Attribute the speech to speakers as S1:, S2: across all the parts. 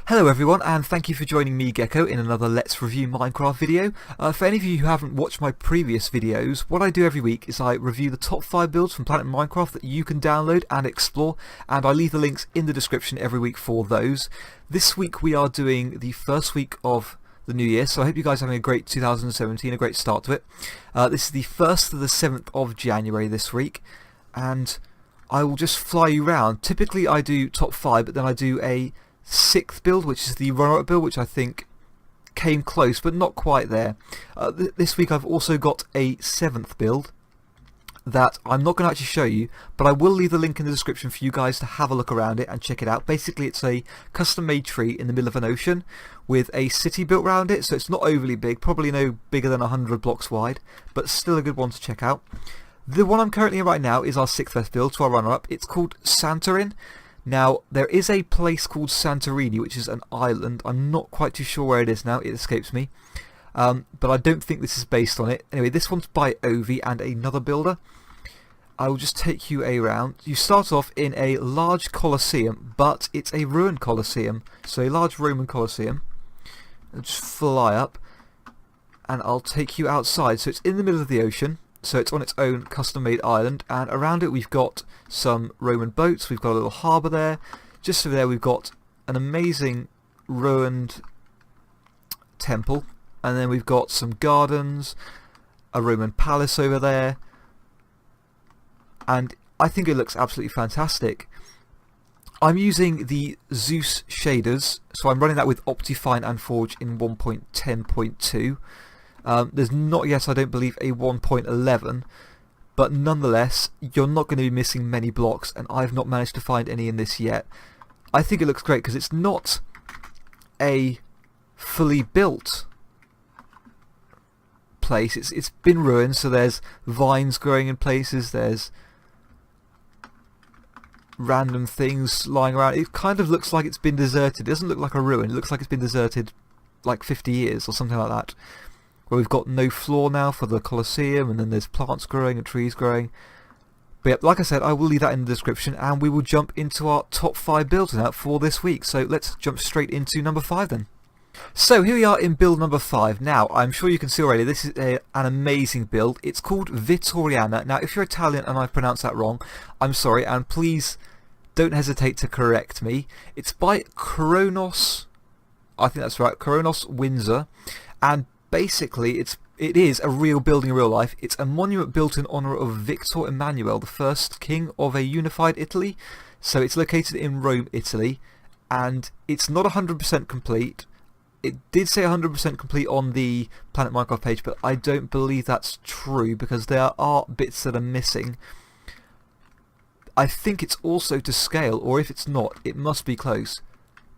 S1: Hello everyone, and thank you for joining me, Gecko, in another Let's Review Minecraft video. For any of you who haven't watched my previous videos, what I do every week is I review the top 5 builds from Planet Minecraft that you can download and explore, and I leave the links in the description every week for those. This week we are doing the first week of the new year, so I hope you guys are having a great 2017, a great start to it. This is the 1st to the 7th of January this week, and I will just fly you around. Typically I do top 5, but then I do a 6th build, which is the runner-up build, which I think came close but not quite there. This week I've also got a 7th build that I'm not going to actually show you, but I will leave the link in the description for you guys to have a look around it and check it out. Basically it's a custom-made tree in the middle of an ocean with a city built around it, so it's not overly big, probably no bigger than 100 blocks wide, but still a good one to check out. The one I'm currently in right now is our 6th build, so our runner-up. It's called Santorin. Now, there is a place called Santorini, which is an island. I'm not quite too sure where it is now, it escapes me. But I don't think this is based on it. Anyway, this one's by Ovi and another builder. I will just take you around. You start off in a large Colosseum, but it's a ruined Colosseum. So a large Roman Colosseum. I'll just fly up, and I'll take you outside. So it's in the middle of the ocean. So it's on its own custom-made island, and around it we've got some Roman boats, we've got a little harbour there. Just over there we've got an amazing ruined temple, and then we've got some gardens, a Roman palace over there, and I think it looks absolutely fantastic. I'm using the Zeus shaders, so I'm running that with Optifine and Forge in 1.10.2. There's not yet, I don't believe, a 1.11, but nonetheless, you're not going to be missing many blocks, and I've not managed to find any in this yet. I think it looks great because it's not a fully built place. It's been ruined, so there's vines growing in places, there's random things lying around. It kind of looks like it's been deserted. It doesn't look like a ruin, it looks like it's been deserted like 50 years or something like that. Where we've got no floor now for the Colosseum, and then there's plants growing and trees growing. But yeah, like I said, I will leave that in the description, and we will jump into our top 5 builds now for this week. So let's jump straight into number 5 then. So here we are in build number 5. Now, I'm sure you can see already, this is an amazing build. It's called Victoriana. Now, if you're Italian and I've pronounced that wrong, I'm sorry, and please don't hesitate to correct me. It's by Kronos, I think that's right, Kronos Windsor, and basically, it is a real building in real life. It's a monument built in honour of Victor Emmanuel, the first king of a unified Italy. So it's located in Rome, Italy, and it's not 100% complete. It did say 100% complete on the Planet Minecraft page, but I don't believe that's true because there are bits that are missing. I think it's also to scale, or if it's not, it must be close.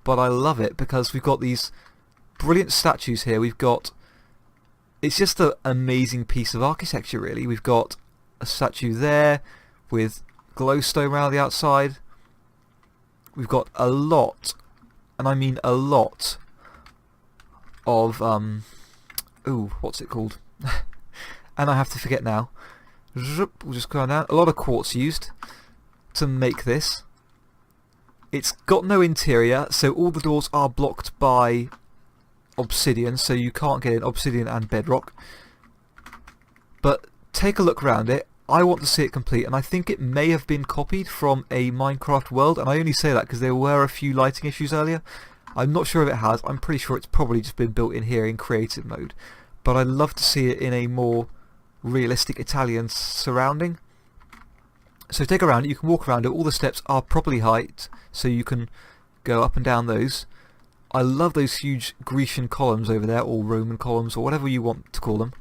S1: But I love it because we've got these brilliant statues here. We've got... It's just an amazing piece of architecture, really. We've got a statue there with glowstone around the outside. We've got a lot, and I mean a lot, of, ooh, what's it called? And I have to forget now. We'll just go down. A lot of quartz used to make this. It's got no interior, so all the doors are blocked by obsidian, so you can't get in obsidian and bedrock. But take a look around it. I want to see it complete, and I think it may have been copied from a Minecraft world, and I only say that because there were a few lighting issues earlier. I'm not sure if it has. I'm pretty sure it's probably just been built in here in creative mode, but I'd love to see it in a more realistic Italian surrounding. So take around it, you can walk around it. All the steps are properly height, so you can go up and down those. I love those huge Grecian columns over there, or Roman columns, or whatever you want to call them.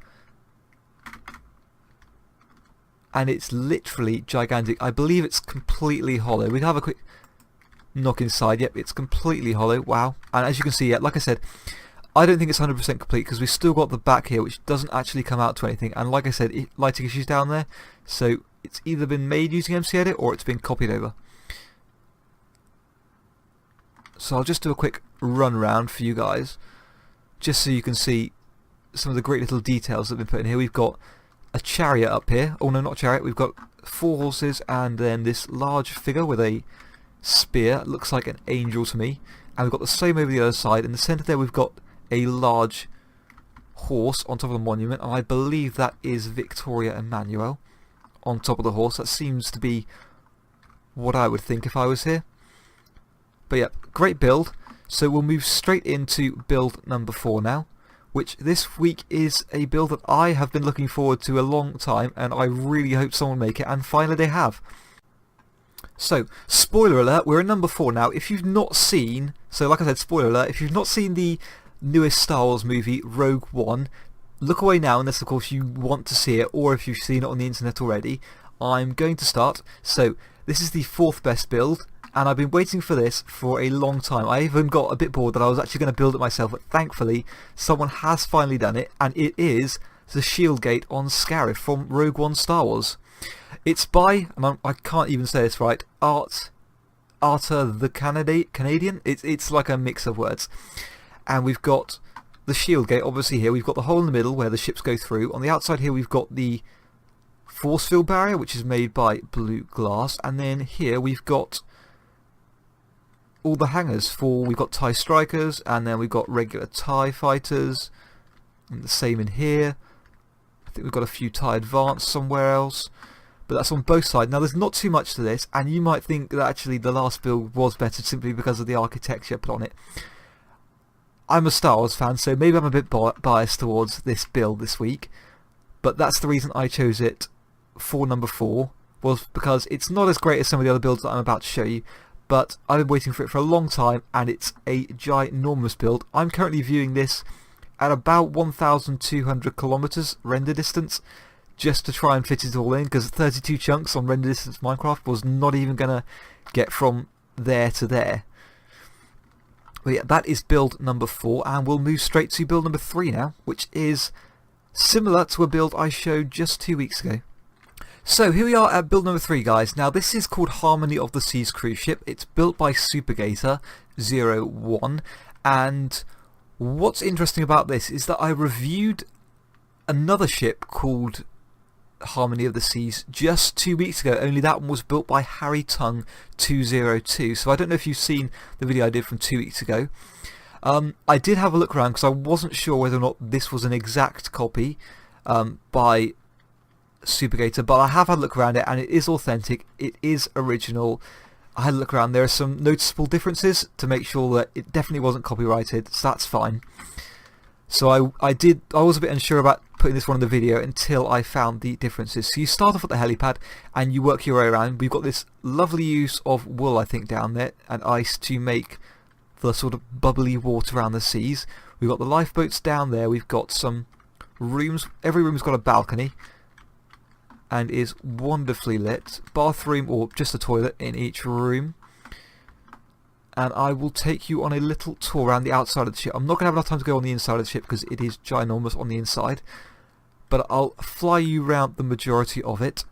S1: And it's literally gigantic. I believe it's completely hollow. We can have a quick knock inside. Yep, it's completely hollow. Wow. And as you can see, yeah, like I said, I don't think it's 100% complete because we've still got the back here, which doesn't actually come out to anything. And like I said, lighting issues down there. So it's either been made using MC Edit or it's been copied over. So I'll just do a quick run around for you guys, just so you can see some of the great little details that have been put in here. We've got a chariot up here. Oh no, not a chariot. We've got 4 horses and then this large figure with a spear. It looks like an angel to me. and we've got the same over the other side. In the centre there we've got a large horse on top of the monument, and I believe that is Victoria Emmanuel on top of the horse. That seems to be what I would think if I was here. But yeah, great build. So we'll move straight into build number 4 now, which this week is a build that I have been looking forward to a long time, and I really hope someone will make it, and finally they have. So, spoiler alert, we're in number 4 now. If you've not seen, so like I said, spoiler alert, if you've not seen the newest Star Wars movie, Rogue One, look away now unless of course you want to see it, or if you've seen it on the internet already. I'm going to start. So, this is the 4th best build, and I've been waiting for this for a long time. I even got a bit bored that I was actually going to build it myself, but thankfully someone has finally done it, and it is the shield gate on Scarif from Rogue One Star Wars. It's by, and I can't even say this right, artathecanadian. It's like a mix of words. And we've got the shield gate, obviously here. We've got the hole in the middle where the ships go through. On the outside here we've got the force field barrier, which is made by blue glass. And then here we've got all the hangars for, we've got TIE strikers, and then we've got regular TIE fighters. And the same in here. I think we've got a few TIE advanced somewhere else. But that's on both sides. Now there's not too much to this, and you might think that actually the last build was better simply because of the architecture put on it. I'm a Star Wars fan, so maybe I'm a bit biased towards this build this week, but that's the reason I chose it for number 4, was because it's not as great as some of the other builds that I'm about to show you, but I've been waiting for it for a long time, and it's a ginormous build. I'm currently viewing this at about 1,200 kilometers render distance, just to try and fit it all in, because 32 chunks on render distance Minecraft was not even going to get from there to there. But yeah, that is build number 4, and we'll move straight to build number 3 now, which is similar to a build I showed just 2 weeks ago. So here we are at build number 3, guys. Now this is called Harmony of the Seas cruise ship. It's built by Supergator01, and what's interesting about this is that I reviewed another ship called Harmony of the Seas just 2 weeks ago, only that one was built by Harry Tung 202. So I don't know if you've seen the video I did from 2 weeks ago. I did have a look around because I wasn't sure whether or not this was an exact copy by Supergator, but I have had a look around it, and it is authentic, it is original. I had a look around, there are some noticeable differences to make sure that it definitely wasn't copyrighted, so that's fine. So I was a bit unsure about putting this one in the video until I found the differences. So you start off at the helipad and you work your way around. We've got this lovely use of wool, I think, down there, and ice to make the sort of bubbly water around the seas. We've got the lifeboats down there. We've got some rooms. Every room's got a balcony and is wonderfully lit. Bathroom or just a toilet in each room. And I will take you on a little tour around the outside of the ship. I'm not going to have enough time to go on the inside of the ship because it is ginormous on the inside, but I'll fly you around the majority of it.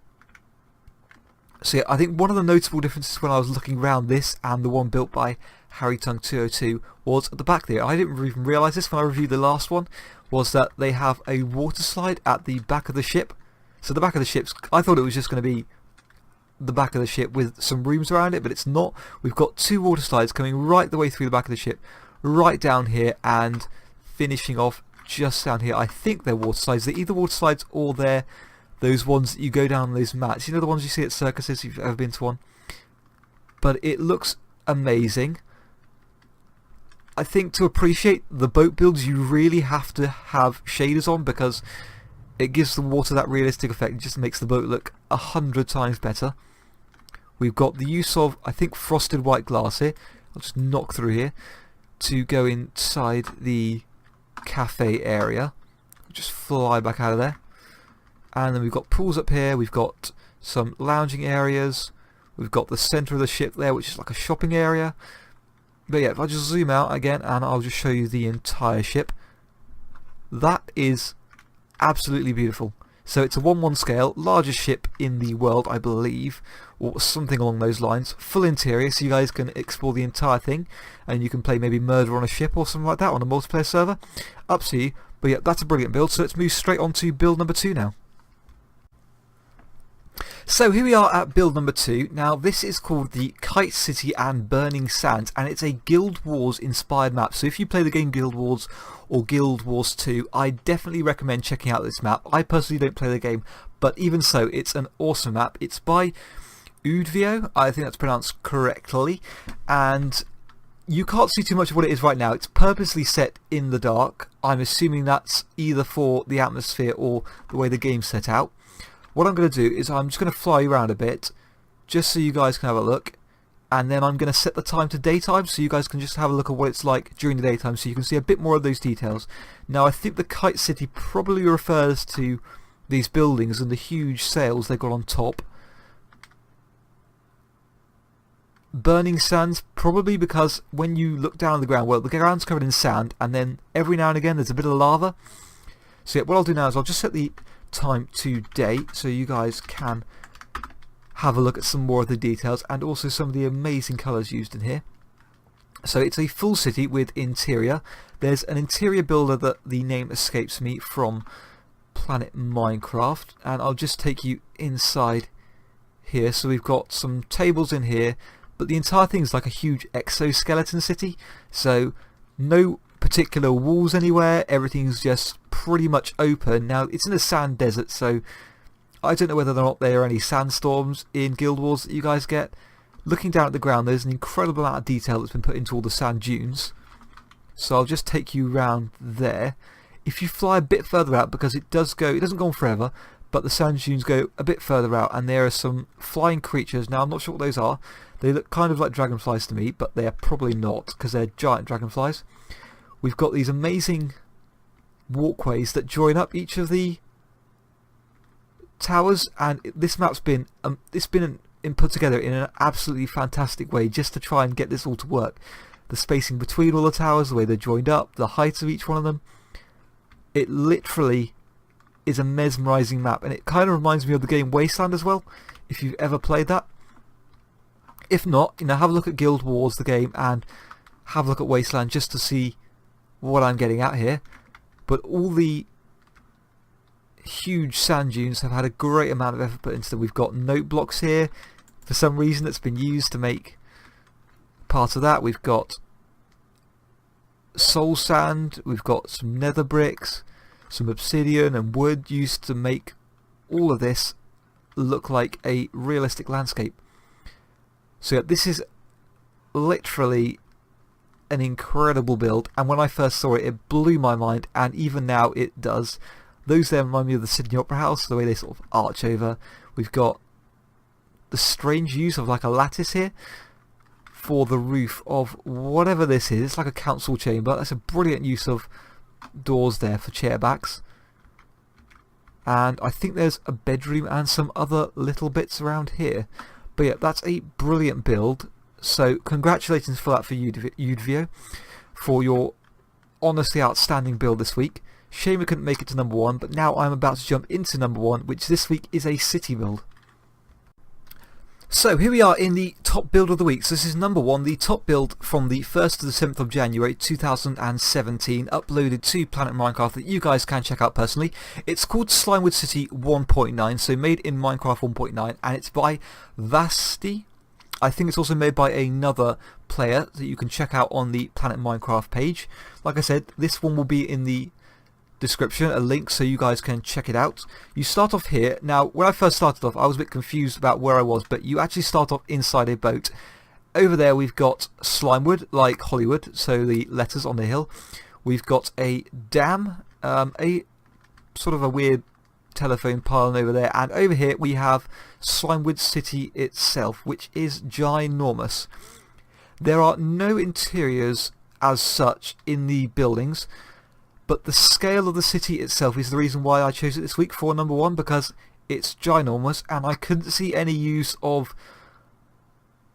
S1: So yeah, I think one of the notable differences when I was looking around this and the one built by Harry Tung 202 was at the back there. I didn't even realise this when I reviewed the last one, was that they have a water slide at the back of the ship. So the back of the ship, I thought it was just going to be the back of the ship with some rooms around it, but it's not. We've got 2 water slides coming right the way through the back of the ship, right down here, and finishing off just down here. I think they're water slides. They're either water slides or they're those ones that you go down those mats. You know, the ones you see at circuses, if you've ever been to one. But it looks amazing. I think to appreciate the boat builds you really have to have shaders on, because it gives the water that realistic effect. It just makes the boat look 100 times better. We've got the use of, I think, frosted white glass here. I'll just knock through here to go inside the cafe area. Just fly back out of there. And then we've got pools up here. We've got some lounging areas. We've got the centre of the ship there, which is like a shopping area. But yeah, if I just zoom out again and I'll just show you the entire ship. That is absolutely beautiful. So it's a 1:1 scale, largest ship in the world, I believe, or something along those lines. Full interior, so you guys can explore the entire thing, and you can play maybe Murder on a Ship or something like that on a multiplayer server. Up to you. But yeah, that's a brilliant build, so let's move straight on to build number 2 now. So here we are at build number 2. Now this is called the Kite City and Burning Sands, and it's a Guild Wars inspired map. So if you play the game Guild Wars or Guild Wars 2, I definitely recommend checking out this map. I personally don't play the game, but even so, it's an awesome map. It's by Udvio, I think that's pronounced correctly, and you can't see too much of what it is right now. It's purposely set in the dark. I'm assuming that's either for the atmosphere or the way the game's set out. What I'm going to do is I'm just going to fly around a bit, just so you guys can have a look, and then I'm going to set the time to daytime so you guys can just have a look at what it's like during the daytime so you can see a bit more of those details. Now I think the Kite City probably refers to these buildings and the huge sails they've got on top. Burning Sands probably because when you look down on the ground, well, the ground's covered in sand, and then every now and again there's a bit of lava. So yeah, what I'll do now is I'll just set the time to day so you guys can have a look at some more of the details and also some of the amazing colours used in here. So it's a full city with interior. There's an interior builder that the name escapes me from Planet Minecraft, and I'll just take you inside here. So we've got some tables in here, but the entire thing is like a huge exoskeleton city, so no particular walls anywhere, everything's just pretty much open. Now it's in a sand desert, so I don't know whether or not there are any sandstorms in Guild Wars that you guys get. Looking down at the ground, there's an incredible amount of detail that's been put into all the sand dunes, so I'll just take you round there. If you fly a bit further out, because it doesn't go on forever, but the sand dunes go a bit further out, and there are some flying creatures. Now I'm not sure what those are. They look kind of like dragonflies to me, but they are probably not because they're giant dragonflies. We've got these amazing walkways that join up each of the towers, and this map's been put together in an absolutely fantastic way just to try and get this all to work. The spacing between all the towers, the way they're joined up, the height of each one of them. It literally is a mesmerising map, and it kind of reminds me of the game Wasteland as well, if you've ever played that. If not, have a look at Guild Wars, the game, and have a look at Wasteland just to see what I'm getting at here. But all the huge sand dunes have had a great amount of effort put into them. We've got note blocks here. For some reason that's been used to make part of that. We've got soul sand, we've got some nether bricks, some obsidian and wood used to make all of this look like a realistic landscape. So yeah, this is literally an incredible build, and when I first saw it, it blew my mind, and even now it does. Those there remind me of the Sydney Opera House, the way they sort of arch over. We've got the strange use of like a lattice here for the roof of whatever this is. It's like a council chamber. That's a brilliant use of doors there for chair backs. And I think there's a bedroom and some other little bits around here. But yeah, that's a brilliant build. So congratulations for that for Udvio, for your honestly outstanding build this week. Shame we couldn't make it to number 1, but now I'm about to jump into number 1, which this week is a city build. So here we are in the top build of the week. So this is number 1, the top build from the 1st to the 7th of January 2017, uploaded to Planet Minecraft that you guys can check out personally. It's called Slimewood City 1.9, so made in Minecraft 1.9, and it's by Vaasty. I think it's also made by another player that you can check out on the Planet Minecraft page. Like I said, this one will be in the description, a link so you guys can check it out. You start off here. Now when I first started off I was a bit confused about where I was, but you actually start off inside a boat. Over there we've got Slimewood, like Hollywood, so the letters on the hill. We've got a dam, a sort of a weird telephone pylon over there, and over here we have Slimewood City itself, which is ginormous. There are no interiors as such in the buildings, but the scale of the city itself is the reason why I chose it this week for number 1, because it's ginormous, and I couldn't see any use of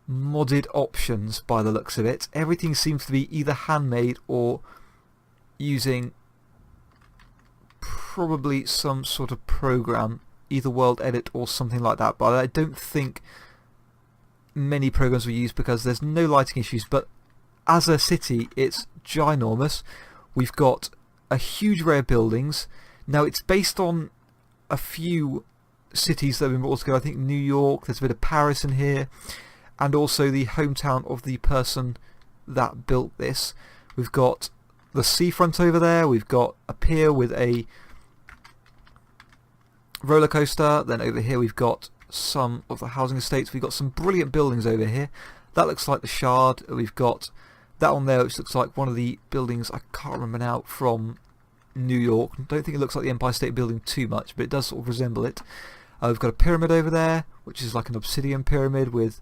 S1: modded options by the looks of it. Everything seems to be either handmade or using probably some sort of program, either World Edit or something like that, but I don't think many programs were used because there's no lighting issues. But as a city, it's ginormous. We've got a huge array of buildings. Now it's based on a few cities that have been brought together. I think New York, there's a bit of Paris in here, and also the hometown of the person that built this. We've got the seafront over there, we've got a pier with a roller coaster, then over here we've got some of the housing estates. We've got some brilliant buildings over here. That looks like the Shard. We've got that one there which looks like one of the buildings, I can't remember now, from New York. I don't think it looks like the Empire State Building too much, but it does sort of resemble it. We've got a pyramid over there, which is like an obsidian pyramid with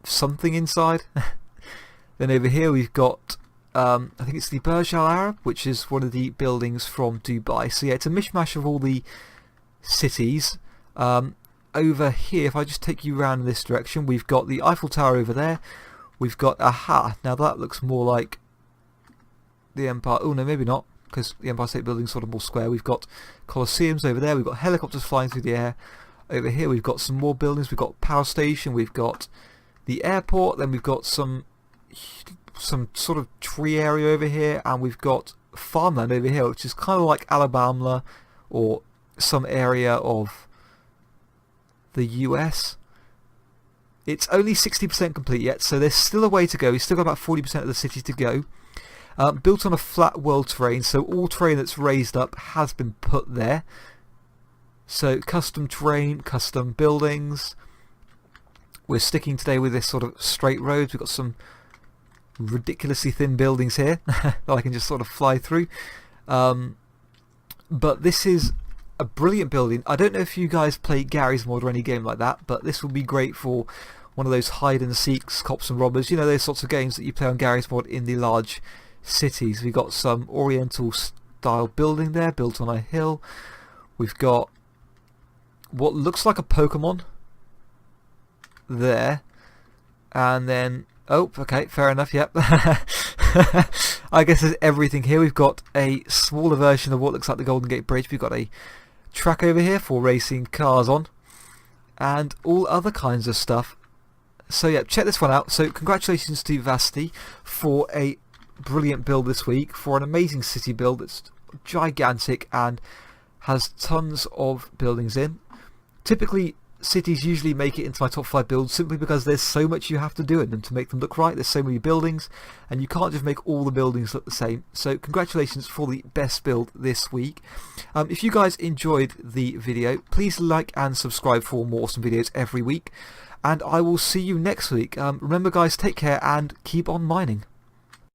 S1: something inside. Then over here we've got, I think it's the Burj Al Arab, which is one of the buildings from Dubai. So yeah, it's a mishmash of all the cities. Over here, if I just take you around in this direction, we've got the Eiffel Tower over there. We've got, aha, now that looks more like the Empire, oh no, maybe not, because the Empire State Building is sort of more square. We've got Colosseums over there, we've got helicopters flying through the air. Over here we've got some more buildings, we've got power station, we've got the airport, then we've got some sort of tree area over here, and we've got farmland over here, which is kind of like Alabama or some area of the US. It's only 60% complete yet, so there's still a way to go. We've still got about 40% of the city to go. Built on a flat world terrain, so all terrain that's raised up has been put there. So custom terrain, custom buildings. We're sticking today with this sort of straight roads. We've got some ridiculously thin buildings here that I can just sort of fly through. But this is a brilliant building. I don't know if you guys play Garry's Mod or any game like that, but this would be great for one of those hide and seeks, cops and robbers, you know, those sorts of games that you play on Garry's Mod in the large cities. We've got some oriental style building there built on a hill. We've got what looks like a Pokemon there, and then, oh, okay, fair enough, yep. I guess there's everything here. We've got a smaller version of what looks like the Golden Gate Bridge. We've got a track over here for racing cars on, and all other kinds of stuff. So yeah, check this one out. So congratulations to Vaasty for a brilliant build this week, for an amazing city build that's gigantic and has tons of buildings in. Typically cities usually make it into my top 5 builds simply because there's so much you have to do in them to make them look right. There's so many buildings and you can't just make all the buildings look the same. So congratulations for the best build this week. If you guys enjoyed the video, please like and subscribe for more awesome videos every week, and I will see you next week. Remember guys, take care and keep on mining.